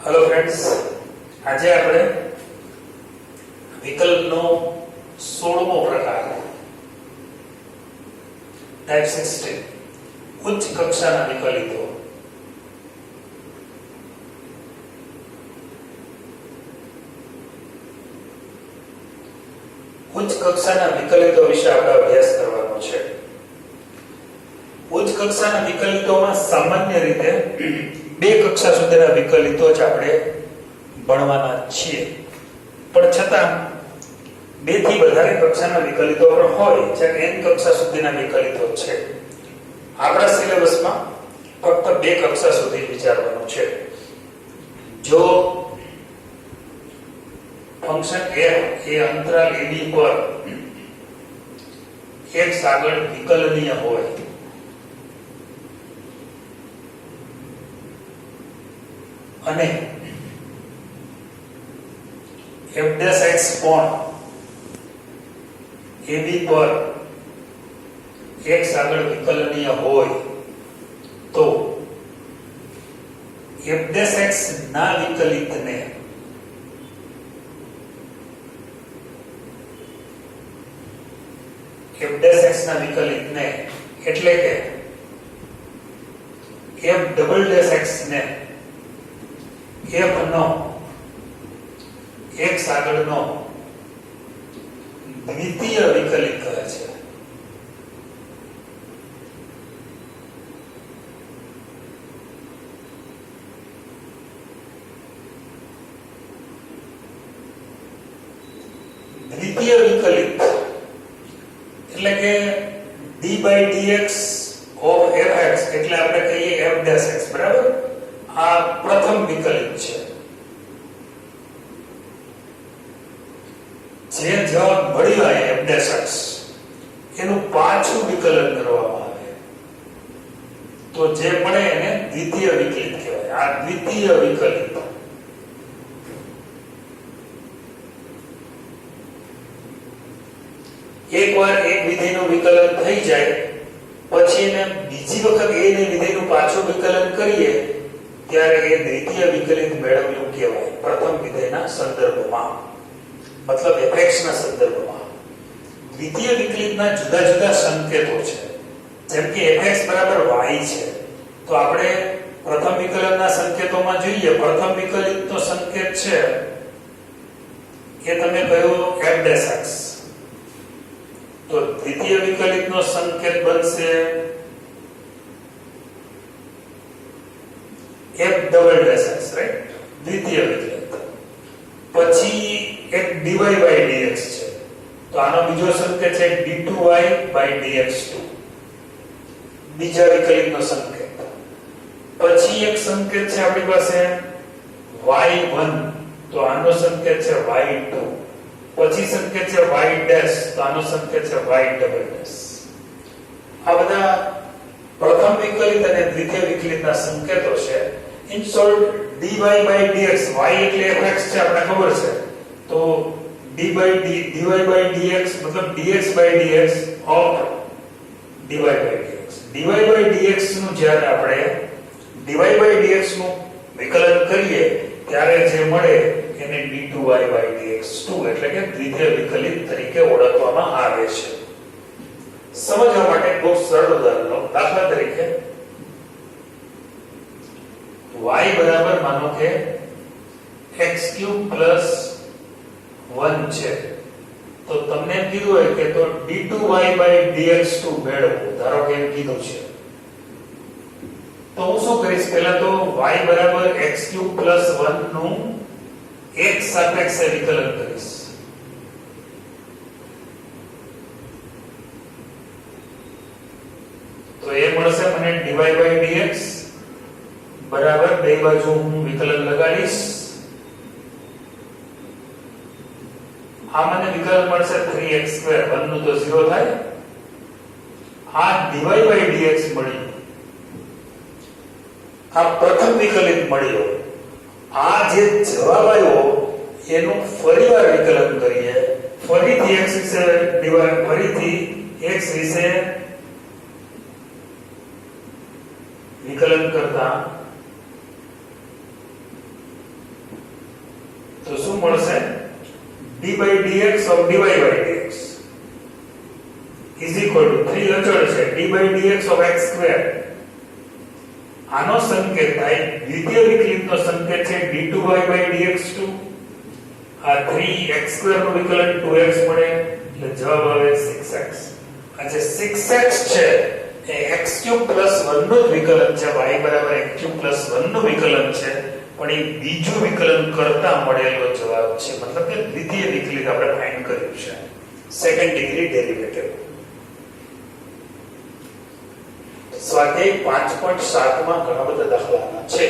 Hello friends, आज આપણે વિકલ્પનો 16મો પ્રકાર ટાઈપ 16 ઉચ્ચ કક્ષાના વિકલિતો ઉચ્ચ કક્ષાના વિકલિતો વિશે આપણે અભ્યાસ કરવાનો છે। ઉચ્ચ કક્ષાના વિકલિતોમાં સામાન્ય રીતે બે કક્ષા સુધીના વિકલિતો જ આપણે ભણવાના છીએ, પણ છતાં બે થી વધારે કક્ષાના વિકલિતો પણ હોય છે। n કક્ષા સુધીના વિકલિતો છે। આપણા સિલેબસમાં ફક્ત બે કક્ષા સુધી વિચારવાનું છે। જો ફંક્શન f એ અંતરાલ ab પર x આગળ વિકલનીય હોય અને f' કોણ AB પર x આગળ વિકલનીય હોય તો f' ના વિકલિતને f' ના વિકલિતને એટલે કે f" ને f નો x આગળનો દ્વિતીય વિકલિત કહે છે। દ્વિતીય વિકલિત એટલે કે d/dx of fx એટલે આપણે કહીએ f', બરાબર। આ પ્રથમ વિકલિત છે। જે જવાબ મળ્યો હોય f' એનું પાછું વિકલન કરવામાં આવે તો જે મળે એને દ્વિતીય વિકલિત કહેવાય। આ દ્વિતીય વિકલિત એકવાર એક વિધેયનું વિકલન થઈ જાય પછી એને બીજી વખત એ ને વિધેયનું પાછું વિકલન કરીએ ત્યારે એ દ્વિતીય વિકલિત મેળવ્યું કહેવાય પ્રથમ વિધેયના સંદર્ભમાં, મતલબ fx ના સંદર્ભમાં। દ્વિતીય વિકલિતના જુદા જુદા સંકેતો છે। જેમ કે fx બરાબર y છે તો આપણે પ્રથમ વિકલનના સંકેતોમાં જોઈએ। પ્રથમ વિકલિતનો સંકેત છે કે તમે કયો f', તો દ્વિતીય વિકલિતનો સંકેત બનશે f', રાઈટ, દ્વિતીય વિકલિત। પછી એક dy/dx છે તો આનો બીજો સંકેત છે d2y/dx2, બીજા વિકલિતનો સંકેત। પછી એક સંકેત છે આપણી પાસે y1 તો આનો સંકેત છે y2, પછી સંકેત છે y' તો આનો સંકેત છે y'। આ બધા પ્રથમ વિકલિત અને દ્વિતીય વિકલિતના સંકેતો છે। ઇન શોર્ટ dy/dx y એટલે fx છે આપણે ખબર છે, તો dy/dx મતલબ dx/dx of dy/dx। dy/dx નું જ્યારે આપણે dy/dx નું વિકલન કરીએ ત્યારે જે મળે એને d2y/dx2 એટલે કે દ્વિતીય વિકલિત તરીકે ઓળખવામાં આવે છે। સમજવા માટે બહુ સરળ ઉદાહરણ લો। દાખલા તરીકે y બરાબર માનો કે x³ + 1 છે તો તમને એમ કીધું હોય કે તો d2y/dx2 મેળવો, ધારો કે એમ કીધું છે તો હું શું કરીશ, પહેલા તો y બરાબર x³ + 1 નું x સાપેક્ષે વિકલન કરીશ। તો એ મળશે મને dy/dx બરાબર બે બાજુ હું વિકલન લગાડીશ, આ મને વિકલન મળશે 3x², 1 નું તો 0 થાય। આ dy/dx મળ્યું, આ પ્રથમ વિકલિત મળ્યો। આ જે જવાબ આવ્યો એનું ફરીવાર વિકલન કરીએ, ફરીથી x વિશે ફરીથી x વિશે વિકલન કરતા તો શું મળશે d by dx of dy by dx is equal to 3 અચળ છે d by dx of x square આનો સંકેત થાય દ્વિતીય વિકલિતનો સંકેત છે d2y by dx2 આ 3x square નું વિકલન 2x મળે એટલે જવાબ આવે 6x આ જે 6x છે એ x³ + 1 નું વિકલન છે y = x³ + 1 નું વિકલન છે પણ એ બીજું વિકલન કરતા મળેલો જવાબ છે મતલબ કે દ્વિતીય વિકલિત આપણે ફાઇન્ડ કર્યું છે સેકન્ડ ડિગ્રી ડેરિવેટિવ સ્વાધ્યાય 5.7 માં ઘણા બધા દાખલાના છે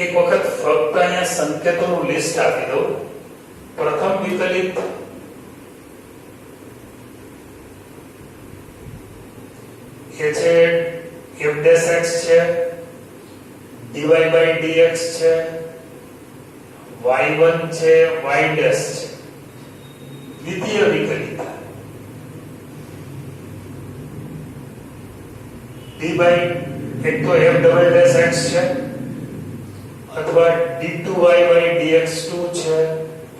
એક વખત ફક્ત અહીંયા સંકેતોનું લિસ્ટ આપી દઉં પ્રથમ વિકલિત એ છે f'(x) છે dy by dx છે y1 છે y' છે દ્વિતીય વિકલિત d by એક તો f'(x) છે અથવા d2y by dx2 છે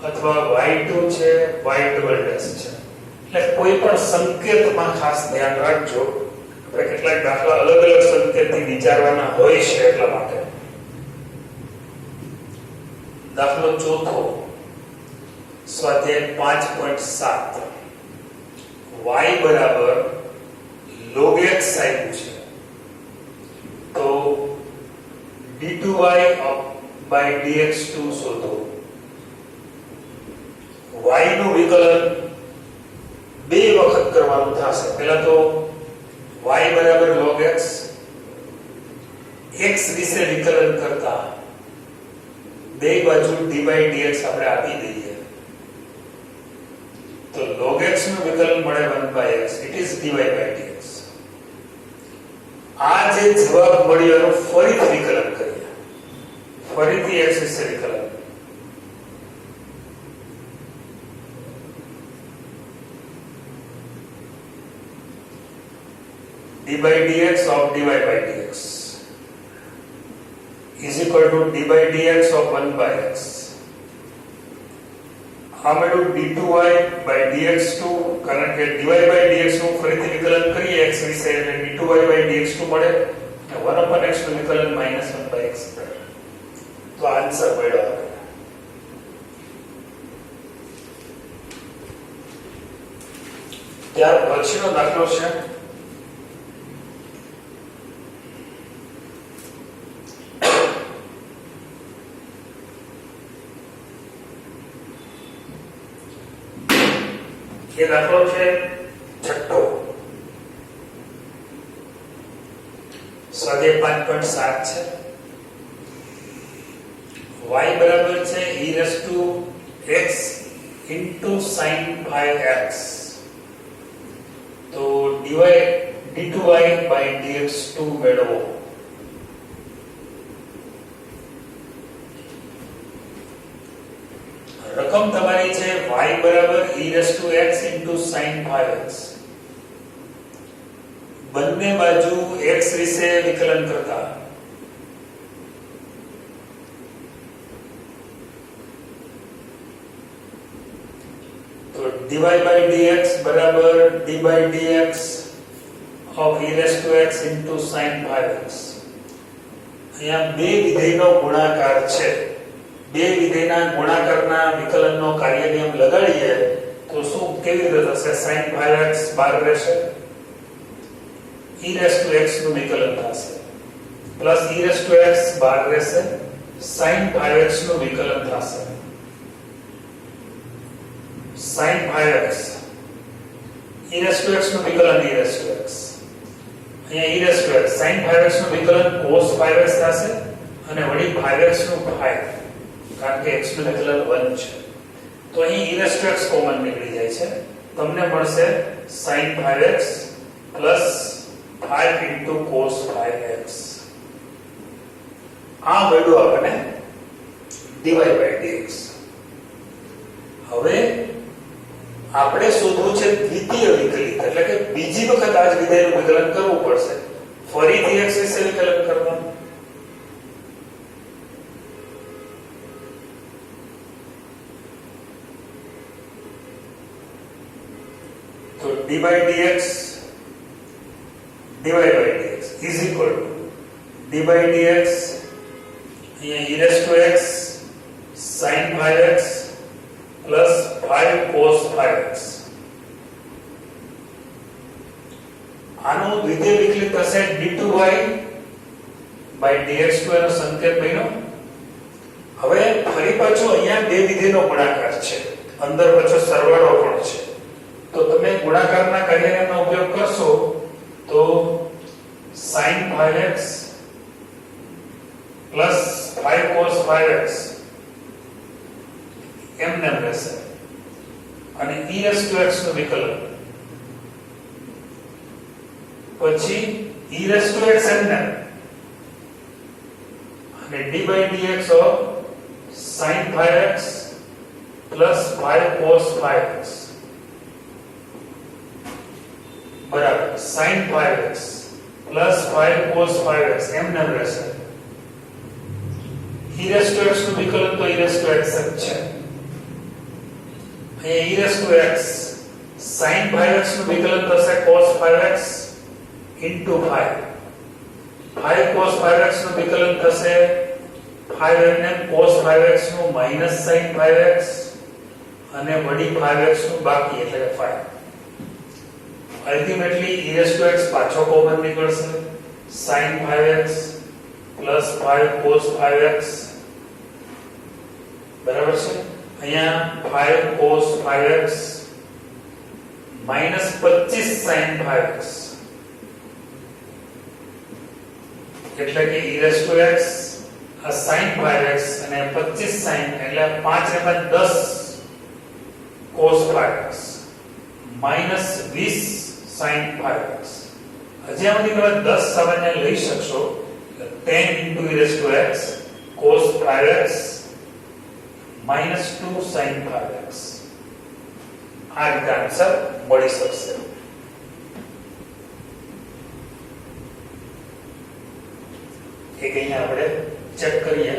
અથવા y2 છે y' છે એટલે કોઈ પણ સંકેતમાં ખાસ ધ્યાન રાખજો આપણે કેટલાક દાખલા અલગ અલગ સંકેતથી વિચારવાના હોય છે એટલા માટે દાખલો ચોથો સ્વાધ્યાય 5.7 y બરાબર log x આપ્યું છે તો d2y by dx2 શોધો y નું વિકલન બે વખત કરવાનું થશે પહેલા તો y બરાબર log x x વિશે વિકલન કરતા બે બાજુ d by dx આપણે આપી દઈએ તો log x નું વિકલન મળે 1/x it is dy by dx આ જે જવાબ મળ્યો એનું ફરીથી વિકલન કરીએ ફરીથી x વિશે વિકલન d by dx of dy by dx is equal to d by dx of 1/x આ મળ્યું d2y by dx2 કારણ કે dy by dx નું ફરીથી વિકલન કરીએ x વિશે એટલે d2y by dx2 મળે અને 1/x નું વિકલન -1/x તો આન્સર મળ્યો ત્યાર પછીનો દાખલો છે એ દાખલો છે છઠ્ઠો સ્વાધ્યાય 5.7 છે y બરાબર છે e⁻x sin 5x તો d2y by dx2 મેળવો રકમ તમારી છે y બરાબર e⁻x sin 5x બંને બાજુ x વિશે વિકલન કરતા તો dy by dx બરાબર d by dx of e⁻x sin 5x અહીંયા બે વિધેયનો ગુણાકાર છે બે વિધેયના ગુણાકારના વિકલનનો કાર્ય નિયમ લગાડીએ તો શું કેવી રીતે થશે sin 5x બહાર રહેશે e⁻x નું વિકલન થશે પ્લસ e⁻x બહાર રહેશે sin 5x નું વિકલન થશે sin 5x e⁻x નું વિકલન e⁻x અહીંયા e⁻x sin 5x નું વિકલન cos 5x થશે અને વળી 5x નું 5 કારણ કે x નું વિકલન 1 છે તો અહીં e⁻x કોમન નીકળી જાય છે તમને મળશે sin 5x 5 cos 5x આ મળ્યું આપણને dy by dx હવે આપણે શોધવું છે દ્વિતીય વિકલિત, એટલે કે બીજી વખત આ જ વિધેયનું વિકલન કરવું પડશે. ફરીથી x વિશે વિકલન કરવાનું. તો d by dx dy by dx is equal to d by dx અહીંયા e raised to x sin 5x plus 5 cos 5x. આનું દ્વિતીય વિકલિત થશે d2y by dx2 એનો સંકેત બન્યો. હવે ફરી પાછું અહીંયા બે વિધેયનો ગુણાકાર છે, અંદર પાછો સરવાળો પણ છે. તો તમે ગુણાકારના કાર્યનો ઉપયોગ કરશો તો sin 5x plus 5 cos 5x એમને રહેશે અને e raised to x નું વિકલન પછી e raised to x એમને અને d by dx of sin 5x plus 5 cos 5x બરાબર sin 5x plus 5 cos 5x એમને રહેશે. e raised to x નું વિકલન તો e raised to x જ છે. e raised to x sin 5x નું વિકલન થશે cos 5x into 5. 5 cos 5x નું વિકલન થશે 5 cos 5x નું minus sin 5x અને વડી 5x નું બાકી એટલે કે 5. Ultimately e raised to x પાછો કોમન નીકળશે sin 5x plus 5 cos 5x બરાબર છે. અહીંયા 5 cos 5x minus 25 sin 5x એટલે કે e raised to x આ sin 5x અને 25 sin એટલે 5 ને 10 cos 5x minus 20 sin 5x. હજી આમાંથી તમે 10 સામાન્ય લઈ શકશો 10 into e raised to x cos 5x minus 2 sin 5x. આ રીતે આન્સર મળી શકશે. એક અહીંયા આપણે ચેક કરીએ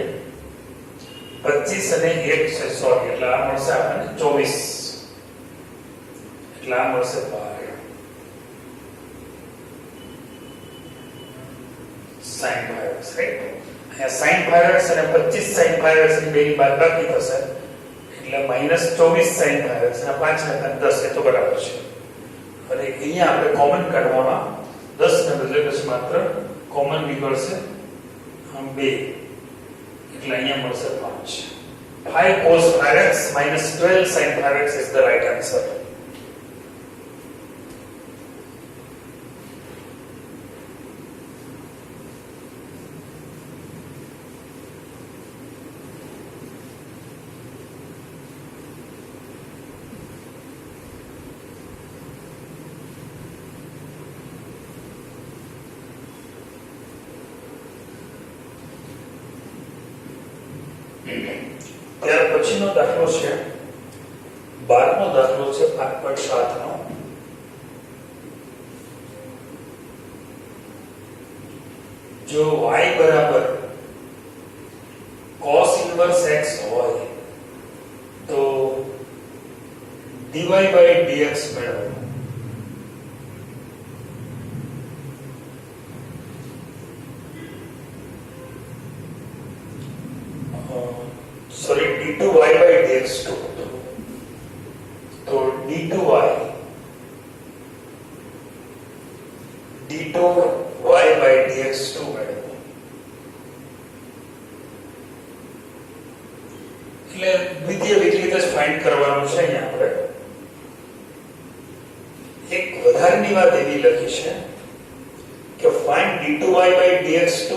25 અને 1 છે સોરી એટલે આ મળશે આપણને 24 એટલે આ મળશે 12 sin 5x રાઈટ. અહીંયા sin 5x અને 25 sin 5x ની બેની બાદબાકી થશે એટલે -24 sin 5x અને 5 ને 10 એ તો બરાબર છે. અને અહીંયા આપણે કોમન કાઢવામાં 10 ને બદલે બસ માત્ર કોમન નીકળશે 2 એટલે અહીંયા મળશે 5. 5 cos 5x minus 12 sin 5x is the right answer. ત્યાર પછીનો દાખલો છે 12મો દાખલો છે 5.7 નો. જો y બરાબર cos inverse x હોય તો dy by dx મેળવો. sorry d2y by dx2 तो d2y by dx2 મેળવો. એટલે દ્વિતીય વિકલિત જ ફાઇન્ડ કરવાનું છે. અહીંયા આપણે એક વધારાની વાત એવી લખી છે કે find d2y by dx2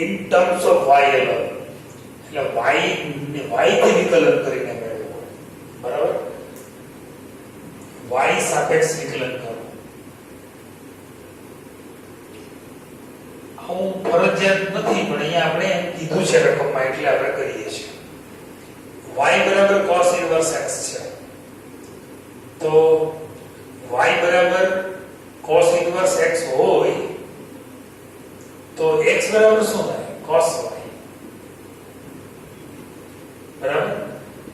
in terms of y alone. એટલે y થી વિકલન કરીને મેળવો. બરાબર y સાપેક્ષ વિકલન કરો. હું ફરજિયાત નથી પણ અહીંયા આપણે કીધું છે રકમમાં એટલે આપણે કરીએ છીએ. y બરાબર cos inverse x છે. તો y બરાબર cos ઇન્વર્સ x હોય તો x બરાબર શું થાય? cos y. બરાબર.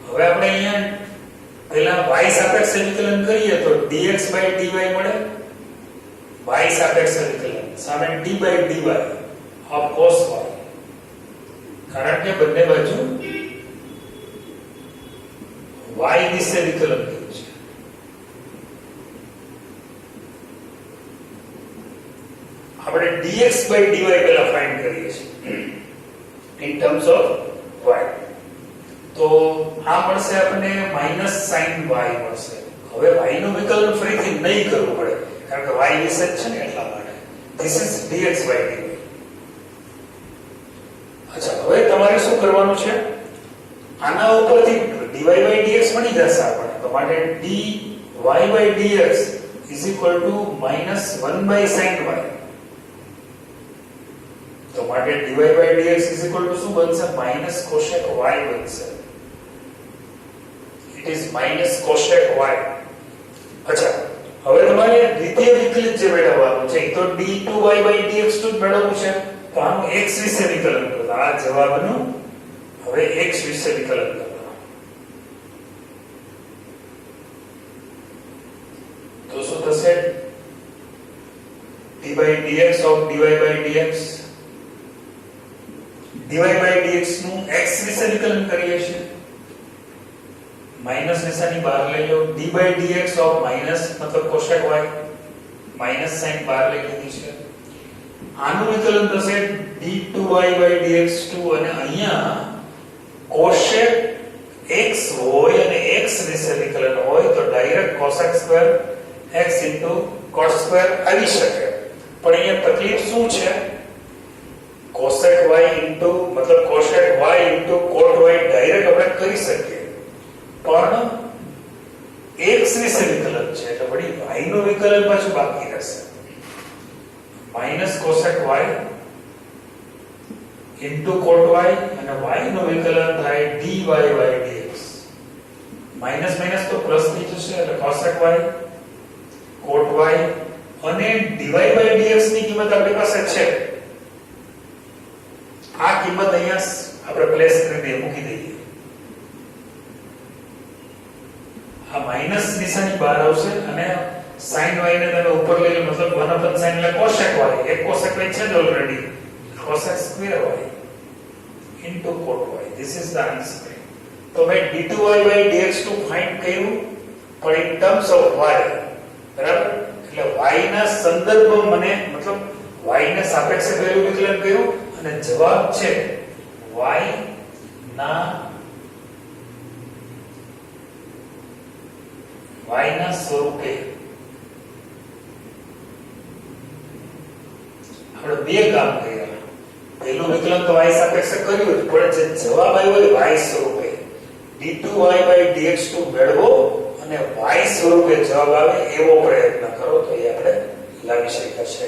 હવે આપણે અહીંયા પહેલા y સાપેક્ષે વિકલન કરીએ તો dx dy મળે. y સાપેક્ષે વિકલન સામે d/dy of cos y, કારણ કે બંને બાજુ y વિશે વિકલન કર્યું છે. આપણે dx/dy પહેલા ફાઇન્ડ કરીએ છીએ in terms of y. તો આ મળશે આપણને -sin y મળશે. હવે y નું વિકલન ફરીથી નહીં કરવું પડે કારણ કે y વિશે જ છે ને એટલા માટે. this is dx/dy. અચ્છા, હવે તમારે શું કરવાનું છે? આના ઉપરથી dy/dx મળી જશે આપણને. તો માટે dy/dx is equal to -1/sin y. તો માટે dy/dx is equal to શું બનશે? -cosec y બનશે. it is -cosec y. અચ્છા, હવે તમારે દ્વિતીય વિકલિત જે મેળવવાનું છે તો d2y/dx2 જ મેળવવું છે. તો આનું x વિશે વિકલન કરો. આ જવાબનું હવે x વિશે વિકલન કરવાનું. તો શું થશે? d/dx of dy/dx, dy/dx નું x વિશે વિકલન કરીએ છીએ. માઈનસ નિશાની બહાર લઈ લો. d/dx of માઈનસ મતલબ cosec y, માઈનસ સાઈન બહાર લઈ લીધી છે. આનું વિકલન થશે d2y/dx2 અને અહીંયા cosec x હોય અને x વિશે વિકલન હોય તો direct cosec square x cot square આવી શકે. પણ અહીંયા તકલીફ શું છે? cosec y મતલબ cosec y cot y direct આપણે કરી શકીએ, પણ x વિશે વિકલન છે એટલે વળી y નું વિકલન પાછું બાકી રહેશે. -cosec y cot y અને y નું વિકલન થાય dy/dx. માઈનસ માઈનસ તો પ્લસ થઈ જશે એટલે cosec y cot y અને dy/dx ની કિંમત આપણી પાસે છે. આ કિંમત અહીંયા આપણે પ્લેસ કરીને મૂકી દઈએ. આ માઈનસ નિશાની બહાર આવશે અને sin y ને તમે ઉપર લઈ લો મતલબ 1/sin એટલે cosec y. એક cosec y છે જ already, cosec square y cot y. this is the answer. તો મેં d2y/dx2 ફાઇન્ડ કર્યું પણ in terms of y. બરાબર? એટલે y ના સંદર્ભમાં મને મતલબ y ને સાપેક્ષે પહેલું વિકલન કર્યું અને જવાબ છે y ના સ્વરૂપે. આપણે બે કામ કર્યા. પહેલું વિકલન તો y સાપેક્ષે કર્યું પણ જે જવાબ આવ્યો એ y સ્વરૂપે. d2y/dx2 મેળવો અને y સ્વરૂપે જવાબ આવે એવો પ્રયત્ન કરો તો એ આપણે લાવી શકીએ.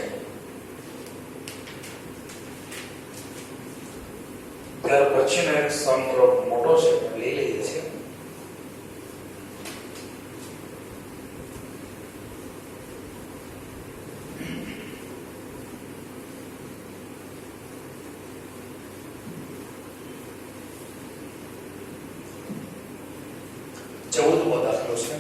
ત્યાર પછીનો એક સમ થોડો મોટો છે લઈ લઈએ છીએ. ચૌદમો દાખલો છે.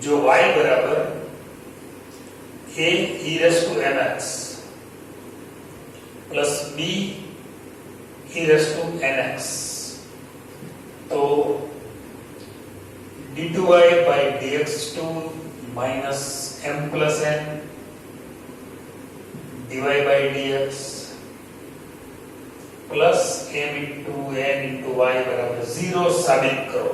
જો y બરાબર a e⁻nx plus b e⁻nx તો d2y/dx2 minus m plus n dy/dx plus m into n into y બરાબર 0 સાબિત કરો.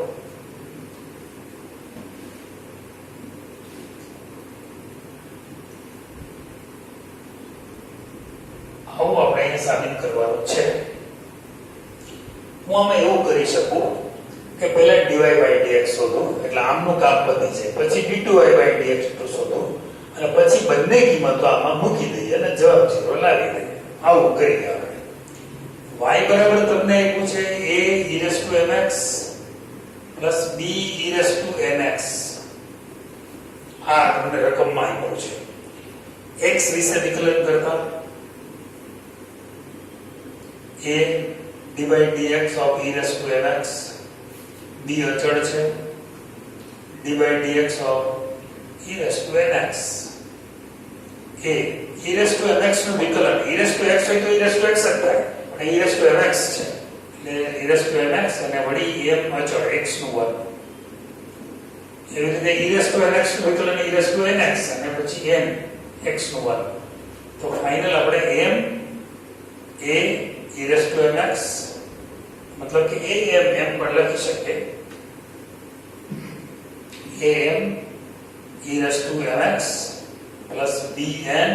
આવું આપણે અહીં સાબિત કરવાનું છે. હું આમાં એવું કરી શકું કે પહેલા dy/dx શોધું એટલે આમનું કામ પતી જાય, પછી d2y/dx2 શોધું અને પછી બંને કિંમતો આમાં મૂકી દઈએ અને જવાબ 0 લાવી દઈએ. આવું કરીએ આપણે. y બરાબર તમને આપ્યું છે a e raised to mx plus b e raised to nx. આ તમને રકમમાં આપ્યું છે. x વિશે વિકલન કરતા a d by dx of e raised to mx, b અચળ છે, d by dx of e raised to nx. a e raised to mx નું વિકલન e raised to x હોય તો e raised to x જ થાય, અને e raised to mx છે એટલે e raised to mx અને વળી m અચળ x નું વર્ગ. એવી રીતે e raised to mx નું વિકલન e raised to nx અને પછી n x નું વર્ગ. તો ફાઇનલ આપણે m a e raised to mx मतलब कि am पर લખી શકીએ am e raised to mx plus bn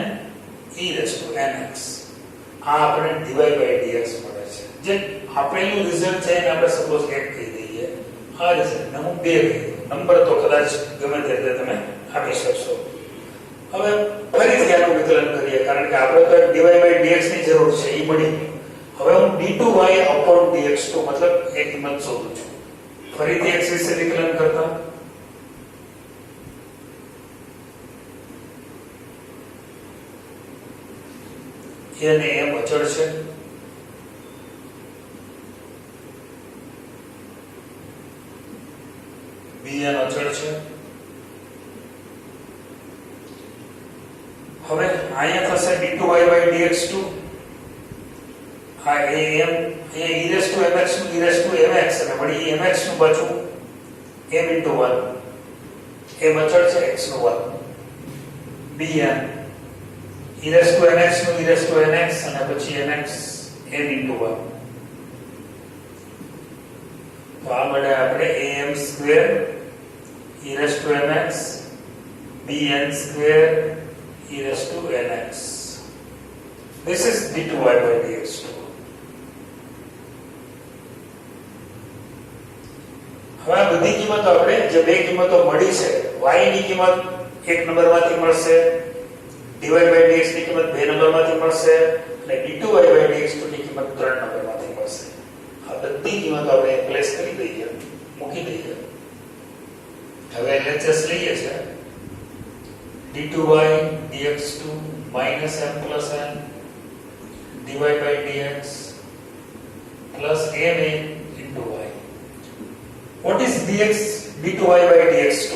e raised to nx. આ આપણે dy by dx મળે છે. જે આપેલું રિઝલ્ટ છે એને આપણે સપોઝ 1 કહી દઈએ, આ રિઝલ્ટ ને હું 2 કહી દઉં. નંબર તો કદાચ ગમે તે રીતે તમે આપી શકશો. હવે ફરીથી આનું વિકલન કરીએ, કારણ કે આપણે તો dy by dx ની જરૂર છે, એ મળી. હવે હું d2y upon dx2 मतलब એક કિંમત શોધું છું. ફરીથી x વિશે વિકલન કરતા a ને m અચળ છે, bn અચળ છે. હવે અહીંયા થશે d2y by dx2. આ am A e raised to mx નું e raised to mx અને વળી mx નું પાછું m into 1, m અચળ છે x નું વર્ગ, bn e raised to mx નું e raised to nx અને પછી nx n into 1. તો આ મળે આપણે am square e raised to mx bn square e raised to nx. This is d2y by dx2. હવે આ બધી કિંમતો આપણે જે બે કિંમતો મળી છે, y ની કિંમત એક નંબરમાંથી મળશે, dy by dx ની કિંમત બે નંબરમાંથી મળશે અને d2y by dx2 ની કિંમત ત્રણ નંબરમાંથી મળશે. આ બધી કિંમતો આપણે પ્લેસ કરી દઈએ, મૂકી દઈએ. હવે LHS લઈએ છે d2y dx2 minus m plus n dy by dx plus m into y. What is dx d2y by dx2?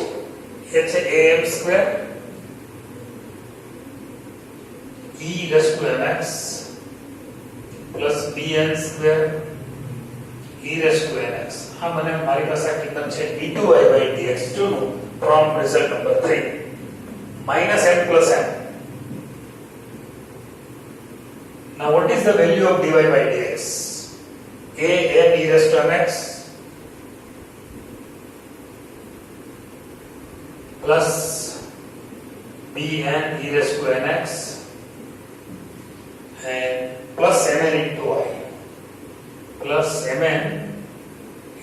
It's am square e raised to mx plus bn square e raised to nx. હા, મને મારી પાસે આ કિંમત છે d2y by dx2 નું from result number 3 minus n plus m. Now what is the value of dy by dx? a m e raised to mx plus bn e raised to nx and plus mn into y plus mn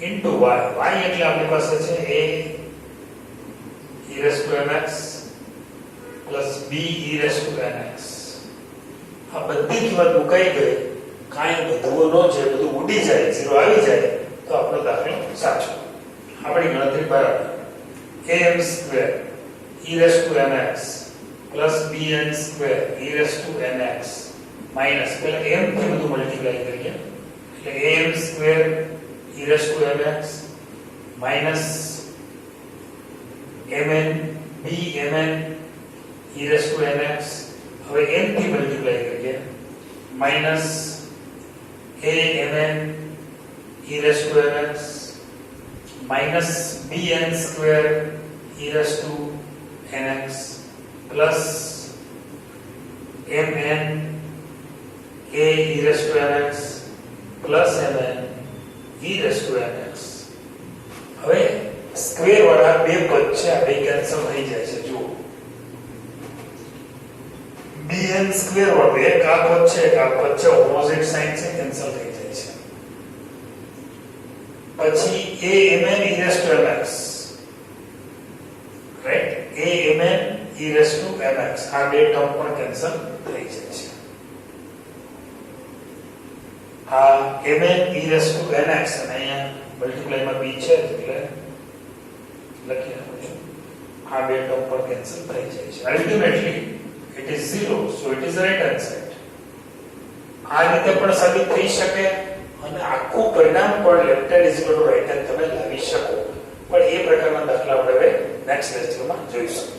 into y. y એટલે આપણી પાસે છે a e raised to mx plus b e raised to nx. આ બધી કિંમત મુકાઈ ગઈ, કાંઈ વધવું ન છે, બધું ઉડી જાય, ઝીરો આવી જાય તો આપણો દાખલો સાચો. આપણી ગણતરી બરાબર. am square e raised to mx plus bn square e raised to nx minus પેલા m થી બધું મલ્ટીપ્લાય કરીએ એટલે am square e raised to mx minus mn bmn e raised to nx. હવે n થી મલ્ટીપ્લાય કરીએ minus amn e raised to mx minus bn square e raised to nx plus mn a e raised to nx plus mn e raised to nx. હવે square વાળા બે પદ છે, આ બે કેન્સલ થઈ જાય છે. જુઓ bn સ્ક્વેર વાળું એક આ પદ છે, એક આ પદ છે, ઓપોઝિટ સાઇન છે, કેન્સલ થઈ જાય છે. પછી amn e raised to mx, right, amn e raised to mx આ બે ટર્મ પણ કેન્સલ થઈ જાય છે. આ mn e raised to nx અને અહીંયા મલ્ટીપ્લાય માં b છે એટલે લખી નાખું છું. આ બે ટર્મ પર કેન્સલ થઈ જાય છે. Ultimately it is 0, so it is right hand side. આ રીતે પણ સાબિત થઈ શકે અને આખું પરિણામ પણ left hand is equal to right hand તમે લાવી શકો. પણ એ પ્રકારના દાખલા આપણે હવે નેક્સ્ટ લેક્ચરમાં જોઈશું.